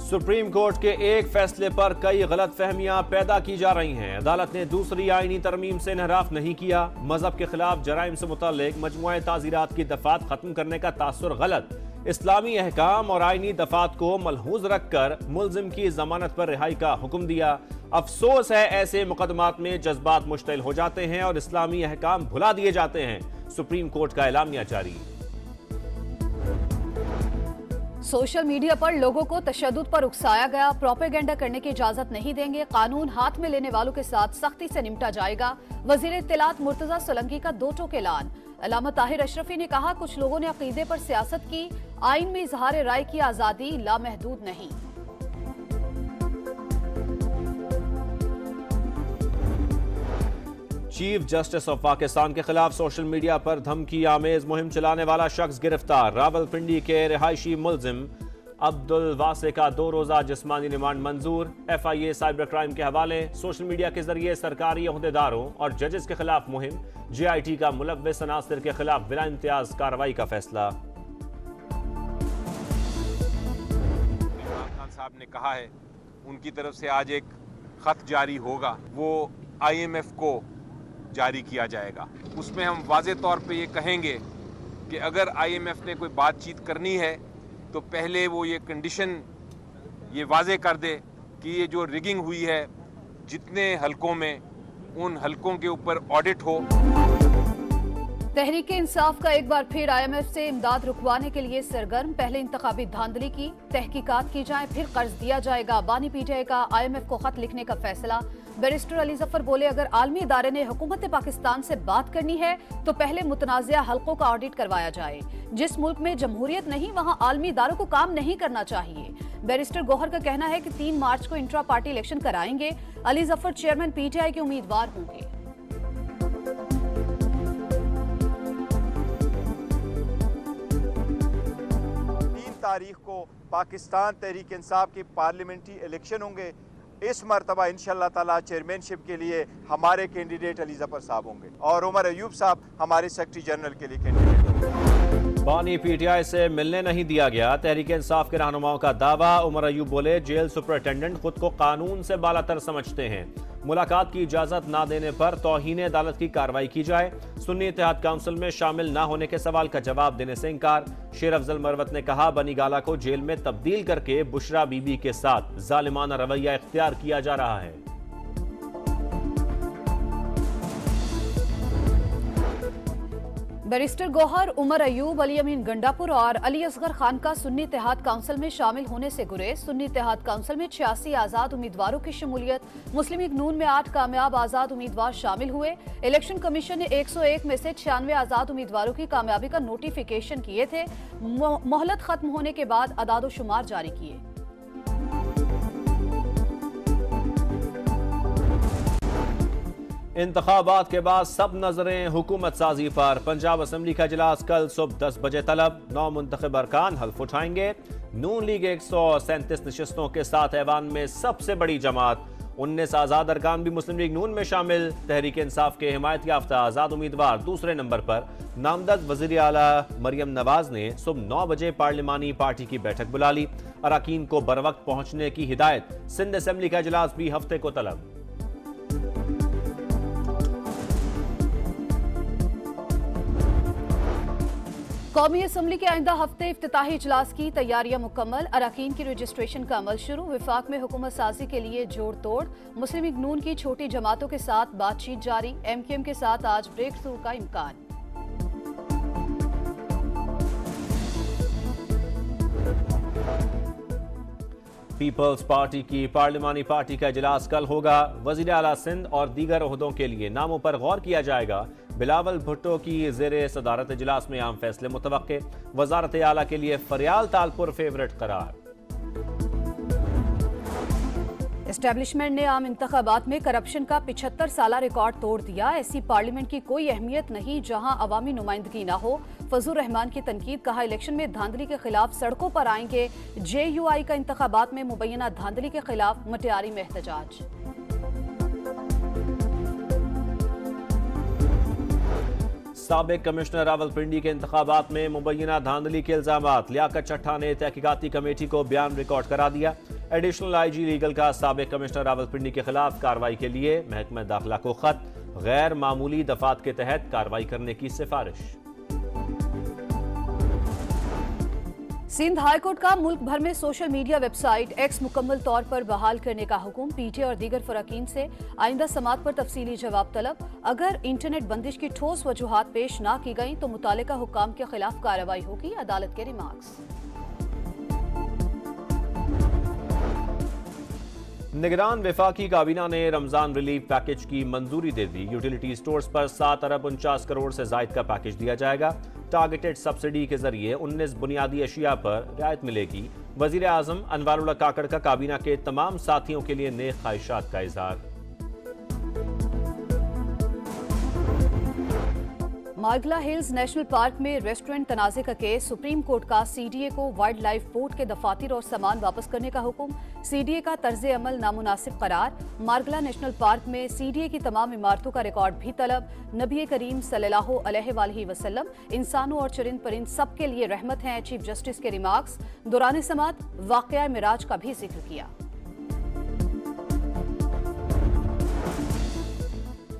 Supreme court के एक फैसले पर कई गलत फहमियां पैदा की जा रही हैं। अदालत ने दूसरी आईनी तरमीम से इन्हराफ नहीं किया। मजहब के खिलाफ जराइम से मुतल्लिक मजमुआ ताज़ीरात की दफात खत्म करने का तासुर गलत। इस्लामी अहकाम और आईनी दफात को मलहूज रखकर मुल्जिम की जमानत पर रिहाई का हुक्म दिया। अफसोस है ऐसे मुकदमात में जज्बात मुश्तिल हो जाते हैं और इस्लामी अहकाम भुला दिए जाते हैं। सुप्रीम कोर्ट का एलामिया जारी। सोशल मीडिया पर लोगों को तशद्दुद पर उकसाया गया, प्रोपेगेंडा करने की इजाजत नहीं देंगे। कानून हाथ में लेने वालों के साथ सख्ती से निपटा जाएगा। वजीर इत्तलात मुर्तजा सोलंकी का दो टोक ऐलान। अल्लामा ताहिर अशरफी ने कहा, कुछ लोगों ने अकीदे पर सियासत की, आइन में इजहार राय की आजादी लामहदूद नहीं। चीफ जस्टिस ऑफ पाकिस्तान के खिलाफ सोशल मीडिया पर धमकी आमेज मुहिम चलाने वाला शख्स गिरफ्तार। रावलपिंडी के रिहायशी मुल्जिम अब्दुल वासे का 2 रोजा जिस्मानी रिमांड मंजूर। FIA साइबर क्राइम के हवाले। सोशल मीडिया के जरिए सरकारी ओहदेदारों और जजेस के खिलाफ मुहिम। JIT का मुलव्विस अनासिर के खिलाफ बिला इम्तियाज कार्रवाई का फैसला। इमरान खान साहब ने कहा है उनकी तरफ से आज एक खत जारी होगा, वो IMF को जारी किया जाएगा। उसमें हम वाज़े तौर पे ये कहेंगे कि अगर IMF ने कोई बातचीत करनी है तो पहले वो ये कंडीशन ये वाज़े कर दे कि ये जो रिगिंग हुई है जितने हलकों में, उन हलकों के ऊपर ऑडिट हो। तहरीक इंसाफ का एक बार फिर IMF से इमदाद रुकवाने के लिए सरगर्म। पहले इंतखाबी धांधली की तहकीकात की जाए, फिर कर्ज दिया जाएगा। बानी PTI का IMF को खत लिखने का फैसला। बैरिस्टर अली जफर बोले, अगर आलमी इदारे ने हुकूमत पाकिस्तान से बात करनी है तो पहले मुतनाज़िया हलकों का ऑडिट करवाया जाए। जिस मुल्क में जमहूरियत नहीं वहाँ आलमी इदारों को काम नहीं करना चाहिए। बैरिस्टर गौहर का कहना है कि 3 मार्च को इंट्रा पार्टी इलेक्शन कराएंगे। अली जफर चेयरमैन PTI के उम्मीदवार होंगे। 3 तारीख को पाकिस्तान तहरीक इंसाफ के पार्लियामेंट्री इलेक्शन होंगे। इस मरतबा इंशाअल्लाह ताला चेयरमैनशिप के लिए हमारे कैंडिडेट अली जफर साहब होंगे और उमर अयूब साहब हमारे सेक्रेटरी जनरल के लिए कैंडिडेट होंगे। बानी PTI से मिलने नहीं दिया गया, तहरीक इंसाफ के रहनुमाओं का दावा। उमर अयूब बोले, जेल सुपरिटेंडेंट खुद को कानून से बालातर समझते हैं। मुलाकात की इजाजत ना देने पर तौहीन अदालत की कार्रवाई की जाए। सुन्नी इत्तेहाद काउंसिल में शामिल ना होने के सवाल का जवाब देने से इनकार। शेर अफजल मरवत ने कहा, बनी गाला को जेल में तब्दील करके बुशरा बीबी के साथ जालिमाना रवैया इख्तियार किया जा रहा है। बैरिस्टर गौहर, उमर अयूब, अली अमीन गंडापुर और अली असगर खान का सुन्नी इत्तेहाद काउंसिल में शामिल होने से गुरेज। सुन्नी इत्तेहाद काउंसिल में 86 आजाद उम्मीदवारों की शमूलियत। मुस्लिम लीग नून में 8 कामयाब आजाद उम्मीदवार शामिल हुए। इलेक्शन कमीशन ने 101 में से 96 आजाद उम्मीदवारों की कामयाबी का नोटिफिकेशन किए थे। मोहलत खत्म होने के बाद अदाद-ओ-शुमार जारी किए। इंतखाबात के बाद सब नजरें हुकूमत साजी पर। पंजाब असम्बली का इजलास कल सुबह 10 बजे तलब। 9 मुंतखब अरकान हल्फ उठाएंगे। नून लीग 137 नशिस्तों के साथ ऐवान में सबसे बड़ी जमात। 19 आजाद अरकान भी मुस्लिम लीग नून में शामिल। तहरीक इंसाफ के हिमायत याफ्ता आजाद उम्मीदवार दूसरे नंबर पर। नामजद वजीर आला मरियम नवाज ने सुबह 9 बजे पार्लिमानी पार्टी की बैठक बुला ली। अरकान को बर वक्त पहुंचने की हिदायत। सिंध असम्बली का इजलास भी हफ्ते को तलब। कौमी असम्बली के आइंदा हफ्ते इफ्तिताही इजलास की तैयारियां मुकम्मल। अरकान की रजिस्ट्रेशन का अमल शुरू। विफाक में हुकूमत साजी के लिए जोड़ तोड़। मुस्लिम लीग नून की छोटी जमातों के साथ बातचीत जारी। MQM के साथ आज ब्रेक थ्रू का इम्कान। पीपल्स पार्टी की पार्लिमानी पार्टी का इजलास कल होगा। वजीर आला सिंध और दीगर ओहदों के लिए नामों पर गौर किया जाएगा। बिलावल भुट्टो की ज़ेरे सदारत इजलास में आम फैसले मुतवक्के। वजारत आला के लिए फरियाल तालपुर फेवरेट करार। एस्टेब्लिशमेंट ने आम इंतखाबात में करप्शन का 75 साला रिकॉर्ड तोड़ दिया। ऐसी पार्लियामेंट की कोई अहमियत नहीं जहां अवामी नुमाइंदगी न हो। फजूर रहमान की तनकीद। कहा, इलेक्शन में धांधली के खिलाफ सड़कों पर आएंगे। JUI का इंतखाबात में मुबैना धांधली के खिलाफ मटियारी में एहतजाज। साबिक कमिश्नर रावलपिंडी के इंतखाबात में मुबैना धांधली के इल्जामात। लियाकत चट्टा ने तहकीकाती कमेटी को बयान रिकॉर्ड करा दिया। एडिशनल आईजी लीगल का साबिक कमिश्नर रावलपिंडी के खिलाफ कार्रवाई के लिए महकमा दाखिला को खत, गैर मामूली दफात के तहत कार्रवाई करने की सिफारिश। सिंध हाईकोर्ट का मुल्क भर में सोशल मीडिया वेबसाइट एक्स मुकम्मल तौर पर बहाल करने का हुक्म। पीटीए और दीगर फराकीन से आइंदा समात पर तफसीली जवाब तलब। अगर इंटरनेट बंदिश की ठोस वजूहात पेश न की गई तो मुतालिका हुक्काम के खिलाफ कार्रवाई होगी, अदालत के रिमार्क्स। निगरान वफाकी काबीना ने रमजान रिलीफ पैकेज की मंजूरी दे दी। यूटिलिटी स्टोर्स पर 7 अरब 49 करोड़ से जायद का पैकेज दिया जाएगा। टारगेटेड सब्सिडी के जरिए 19 बुनियादी अशिया पर रियायत मिलेगी। वजीर आजम अनवारुल्लाह काकड़ का काबीना के तमाम साथियों के लिए नेक ख्वाहिशात का इजहार। मार्गला हिल्स नेशनल पार्क में रेस्टोरेंट तनाजे का केस। सुप्रीम कोर्ट का सीडीए को वाइल्ड लाइफ बोर्ड के दफातर और सामान वापस करने का हुक्म। सीडीए का तर्ज अमल नामुनासिब करार। मार्गला नेशनल पार्क में सीडीए की तमाम इमारतों का रिकॉर्ड भी तलब। नबी करीम सल्लल्लाहु अलैहि वसल्लम इंसानों और चरिंद परिंद सबके लिए रहमत हैं, चीफ जस्टिस के रिमार्क्स। दौरान समात वाक़या मिराज का भी जिक्र किया।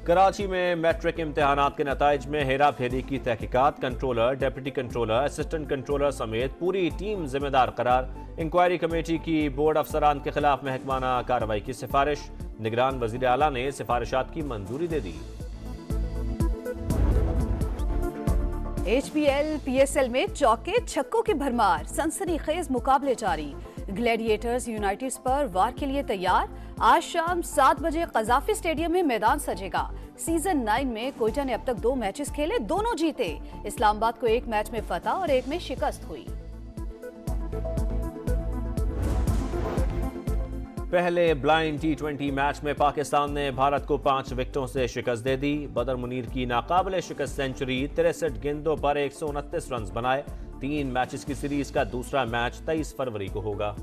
कराची में मैट्रिक इम्तिहानात के नताइज में हेरा फेरी की तहकीकात। Controller, deputy controller, assistant controller समेत पूरी टीम जिम्मेदार करार। इंक्वायरी कमेटी की बोर्ड अफसरान के खिलाफ महकमाना कार्रवाई की सिफारिश। निगरान वजीर आला ने सिफारिशात की मंजूरी दे दी। HPL PSL में चौके छक्कों की भरमार। सनसनीखेज मुकाबले जारी। ग्लैडिएटर्स यूनाइटेड पर वार के लिए तैयार। आज शाम 7 बजे कजाफी स्टेडियम में मैदान सजेगा। सीजन 9 में कोयटा ने अब तक 2 मैचेस खेले, दोनों जीते। इस्लामाबाद को 1 मैच में फतह और 1 में शिकस्त हुई। पहले ब्लाइंड T20 मैच में पाकिस्तान ने भारत को 5 विकेटों से शिकस्त दे दी। बदर मुनीर की नाकाबिले शिकस्त सेंचुरी। 63 गेंदों पर 129 रन बनाए। 3 मैचेस की सीरीज का दूसरा मैच 23 फरवरी को होगा।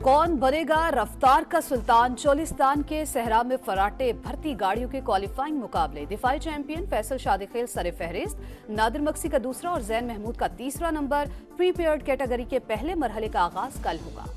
कौन बनेगा रफ्तार का सुल्तान? चोलिस्तान के सहरा में फराटे भर्ती गाड़ियों के क्वालिफाइंग मुकाबले। दिफाई चैंपियन फैसल शादिखेल सरे फहरिस्त। नादिर मक्सी का दूसरा और जैन महमूद का तीसरा नंबर। प्रीपेयर्ड कैटेगरी के पहले मरहले का आगाज कल होगा।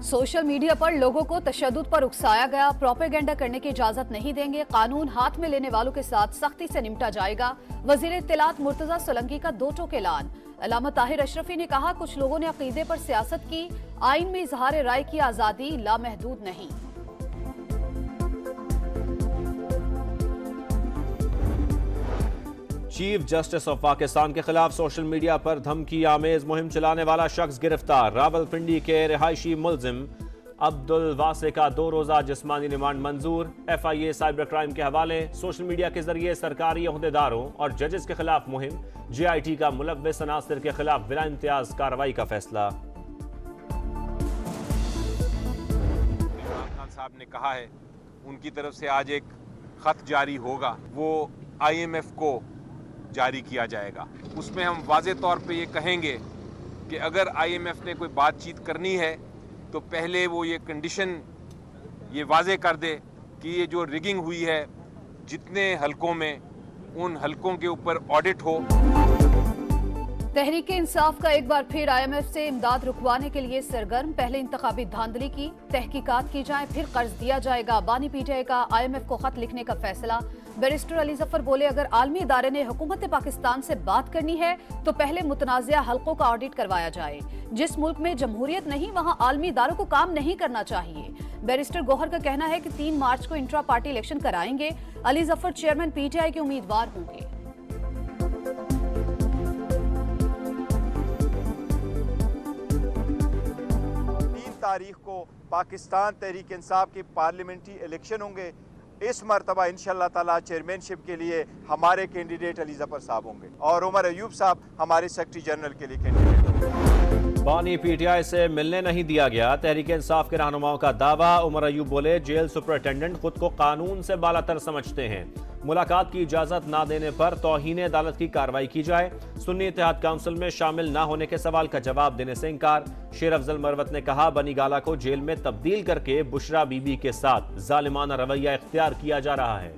सोशल मीडिया पर लोगों को तशद्दुद पर उकसाया गया। प्रोपेगेंडा करने की इजाजत नहीं देंगे। कानून हाथ में लेने वालों के साथ सख्ती से निपटा जाएगा। वजीर इत्तलात मुर्तजा सोलंकी का 2 टोक ऐलान। अल्लामा ताहिर अशरफी ने कहा, कुछ लोगों ने अकीदे पर सियासत की। आइन में इजहार राय की आजादी लामहदूद नहीं। चीफ जस्टिस ऑफ पाकिस्तान के खिलाफ सोशल मीडिया पर धमकी आमेज मुहिम चलाने वाला शख्स गिरफ्तार। रावलपिंडी के रिहायशी मुलजिम अब्दुल वासे का 2 रोजा जिस्मानी रिमांड मंजूर। FIA साइबर क्राइम के हवाले। सोशल मीडिया के जरिए सरकारी ओहदेदारों और जजेस के खिलाफ मुहिम। GIT का मुलव्विस अनासिर के खिलाफ बिला इम्तियाज कार्रवाई का फैसला। इमरान खान साहब ने कहा है उनकी तरफ से आज एक खत जारी होगा, वो IMF को जारी किया जाएगा। उसमें हम वाज़े तौर पे ये कहेंगे कि अगर IMF ने कोई बातचीत करनी है तो पहले वो ये कंडीशन ये वाज़े कर दे कि ये जो रिगिंग हुई है जितने हलकों में, उन हलकों के ऊपर ऑडिट हो। तहरीक इंसाफ का एक बार फिर IMF से इमदाद रुकवाने के लिए सरगर्म। पहले इंतखाबी धांधली की तहकीकात की जाए, फिर कर्ज दिया जाएगा। बानी PTI का IMF को खत लिखने का फैसला। बैरिस्टर अली जफर बोले, अगर आलमी इदारे ने हुकूमत पाकिस्तान से बात करनी है तो पहले मुतनाज़िया हलकों का ऑडिट करवाया जाए। जिस मुल्क में जमहूरियत नहीं वहाँ आलमी इदारों को काम नहीं करना चाहिए। बैरिस्टर गौहर का कहना है कि 3 मार्च को इंट्रा पार्टी इलेक्शन कराएंगे। अली जफर चेयरमैन PTI के उम्मीदवार होंगे। 3 तारीख को पाकिस्तान तहरीक इंसाफ के पार्लियामेंट्री इलेक्शन होंगे। इस मरतबा इंशाअल्लाह ताला चेयरमैनशिप के लिए हमारे कैंडिडेट अली जफर साहब होंगे और उमर अयूब साहब हमारे सेक्रेटरी जनरल के लिए कैंडिडेट होंगे। बानी PTI से मिलने नहीं दिया गया। तहरीक इंसाफ के रहनुमाओं का दावा। उमर अयूब बोले, जेल सुपरिटेंडेंट खुद को कानून से बालातर समझते हैं। मुलाकात की इजाजत ना देने पर तौहीन अदालत की कार्रवाई की जाए। सुन्नी इत्तेहाद काउंसिल में शामिल ना होने के सवाल का जवाब देने से इनकार। शेर अफजल मरवत ने कहा, बनी गाला को जेल में तब्दील करके बुशरा बीबी के साथ जालिमाना रवैया इख्तियार किया जा रहा है।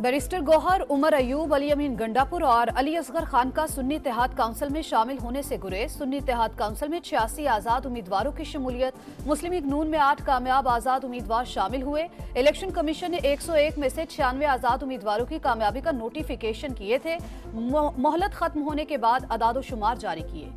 बैरिस्टर गौहर, उमर अयूब, अली अमीन गंडापुर और अली असगर खान का सुन्नी इत्तेहाद काउंसिल में शामिल होने से गुरेज। सुन्नी इत्तेहाद काउंसिल में 86 आजाद उम्मीदवारों की शमूलियत। मुस्लिम लीग नून में 8 कामयाब आजाद उम्मीदवार शामिल हुए। इलेक्शन कमीशन ने 101 में से 96 आजाद उम्मीदवारों की कामयाबी का नोटिफिकेशन किए थे। मोहलत खत्म होने के बाद अदाद-ओ-शुमार जारी किए।